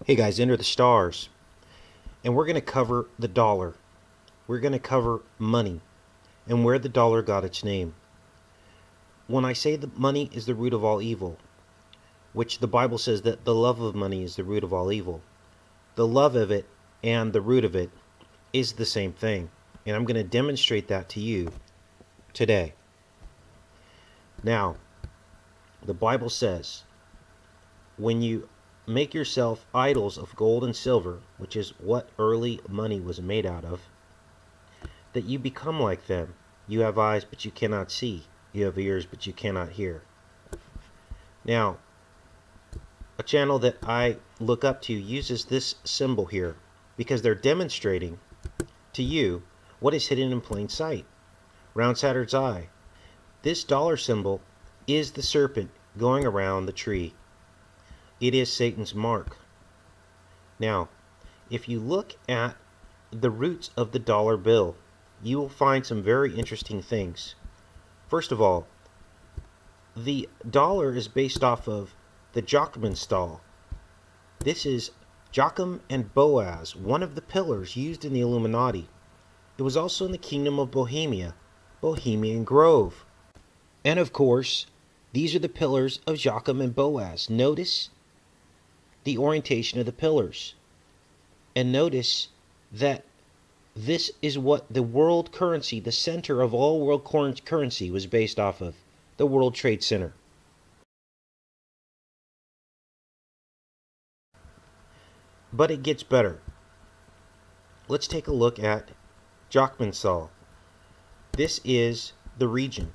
Hey guys, enter the stars. And we're going to cover the dollar. We're going to cover money and where the dollar got its name. When I say that money is the root of all evil, which the Bible says that the love of money is the root of all evil, the love of it and the root of it is the same thing. And I'm going to demonstrate that to you today. Now, the Bible says, when you make yourself idols of gold and silver, which is what early money was made out of, that you become like them. You have eyes, but you cannot see. You have ears, but you cannot hear. Now, a channel that I look up to uses this symbol here because they're demonstrating to you what is hidden in plain sight. Round Saturn's eye. This dollar symbol is the serpent going around the tree. It is Satan's mark. Now, if you look at the roots of the dollar bill, you will find some very interesting things. First of all, the dollar is based off of the Joachim style. This is Joachim and Boaz, one of the pillars used in the Illuminati. It was also in the kingdom of Bohemia, Bohemian Grove. And of course, these are the pillars of Joachim and Boaz. Notice the orientation of the pillars. And notice that this is what the world currency, the center of all world currency, was based off of, the World Trade Center. But it gets better. Let's take a look at Joachimsthal. This is the region.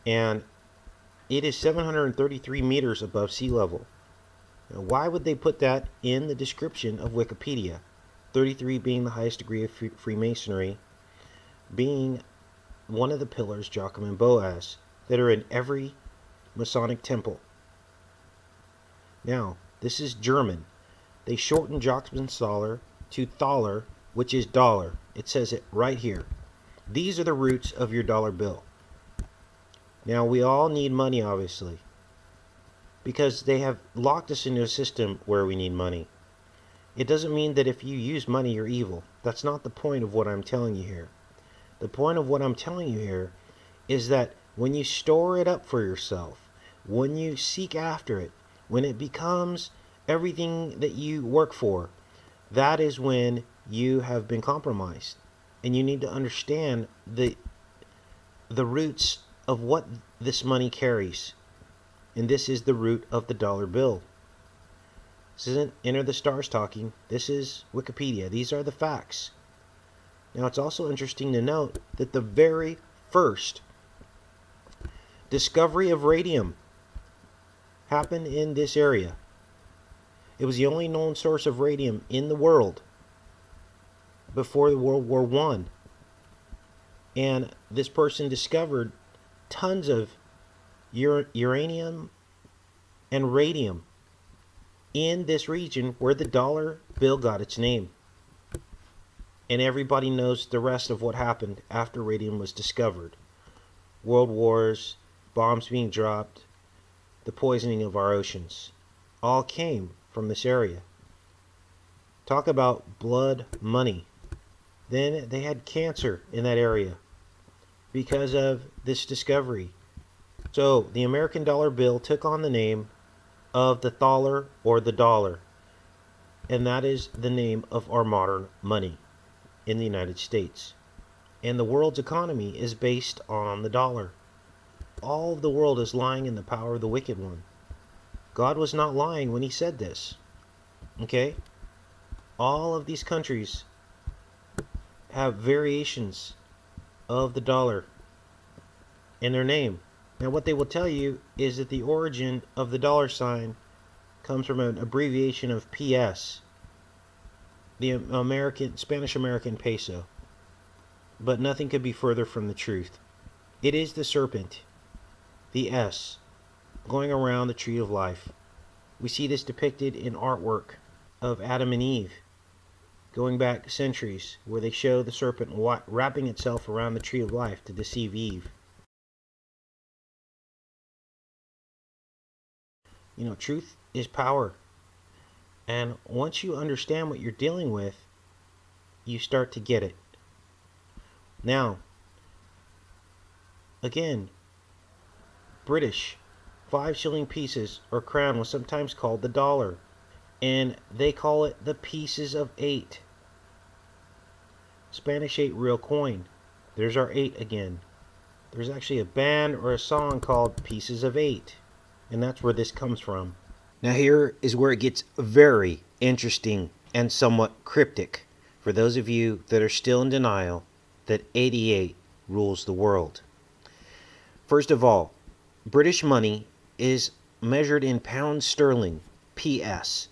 And it is 733 meters above sea level. Now, why would they put that in the description of Wikipedia? 33 being the highest degree of Freemasonry, being one of the pillars, Joachim and Boaz, that are in every Masonic temple. Now, this is German. They shortened Joachimsthaler to Thaler, which is dollar. It says it right here. These are the roots of your dollar bill. Now, we all need money, obviously, because they have locked us into a system where we need money. It doesn't mean that if you use money, you're evil. That's not the point of what I'm telling you here. The point of what I'm telling you here is that when you store it up for yourself, when you seek after it, when it becomes everything that you work for, that is when you have been compromised. And you need to understand the roots of what this money carries. And this is the root of the dollar bill. This isn't Enter the Stars talking. This is Wikipedia. These are the facts. Now, it's also interesting to note that the very first discovery of radium happened in this area. It was the only known source of radium in the world before the World War I. And this person discovered tons of uranium and radium in this region where the dollar bill got its name. And everybody knows the rest of what happened after radium was discovered. World wars, bombs being dropped, the poisoning of our oceans, all came from this area. Talk about blood money. Then they had cancer in that area because of this discovery. So the American dollar bill took on the name of the thaler or the dollar, and that is the name of our modern money in the United States. And the world's economy is based on the dollar. All of the world is lying in the power of the wicked one. God was not lying when he said this. Okay? All of these countries have variations of the dollar in their name. Now, what they will tell you is that the origin of the dollar sign comes from an abbreviation of PS, the Spanish-American peso. But nothing could be further from the truth. It is the serpent, the S, going around the tree of life. We see this depicted in artwork of Adam and Eve, going back centuries, where they show the serpent wrapping itself around the tree of life to deceive Eve. You know, truth is power. And once you understand what you're dealing with, you start to get it. Now, again, British 5 shilling pieces or crown was sometimes called the dollar, and they call it the pieces of 8. Spanish 8 real coin. There's our 8 again. There's actually a band or a song called Pieces of 8, and that's where this comes from. Now here is where it gets very interesting and somewhat cryptic for those of you that are still in denial that 88 rules the world. First of all, British money is measured in pounds sterling, PS,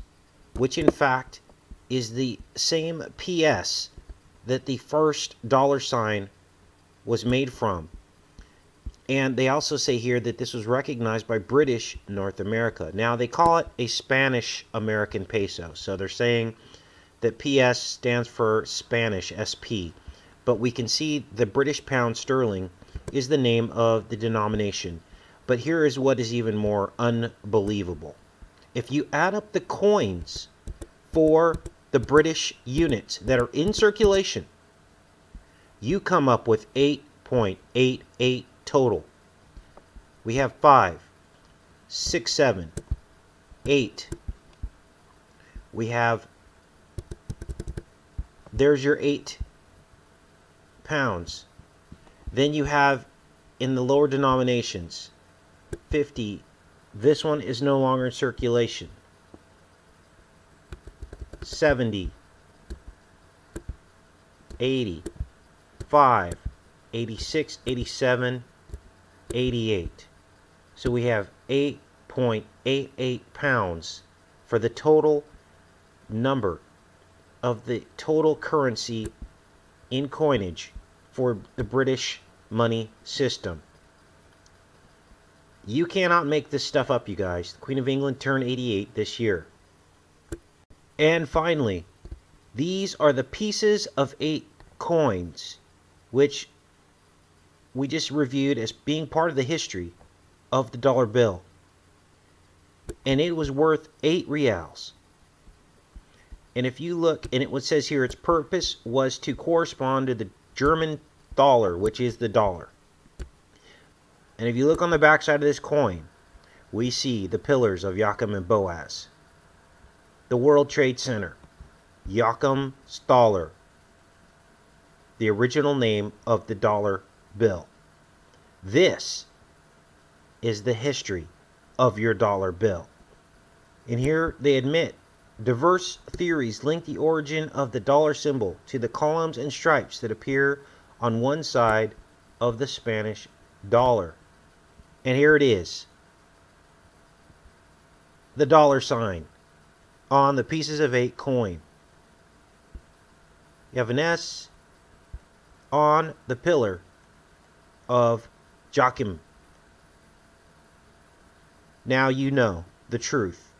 which in fact is the same PS that the first dollar sign was made from. And they also say here that this was recognized by British North America. Now they call it a Spanish American peso. So they're saying that PS stands for Spanish, SP. But we can see the British pound sterling is the name of the denomination. But here is what is even more unbelievable. If you add up the coins for the British units that are in circulation, you come up with 8.88 total. We have 5, 6, 7, 8. We have, there's your 8 pounds. Then you have in the lower denominations 50. This one is no longer in circulation. 70, 80, 5, 86, 87, 88. So we have 8.88 pounds for the total number of the total currency in coinage for the British money system. You cannot make this stuff up, you guys. The Queen of England turned 88 this year. And finally, these are the pieces of 8 coins, which we just reviewed as being part of the history of the dollar bill. And it was worth 8 reals. And if you look, and it says here its purpose was to correspond to the German thaler, which is the dollar. And if you look on the back side of this coin, we see the pillars of Joachim and Boaz. The World Trade Center, Joachim Thaler, the original name of the dollar bill. This is the history of your dollar bill. And here they admit diverse theories link the origin of the dollar symbol to the columns and stripes that appear on one side of the Spanish dollar. And here it is, the dollar sign on the pieces of 8 coin. You have an S on the pillar of Joachim. Now you know the truth.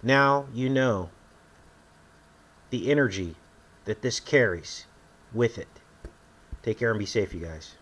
Now you know the energy that this carries with it. Take care and be safe, you guys.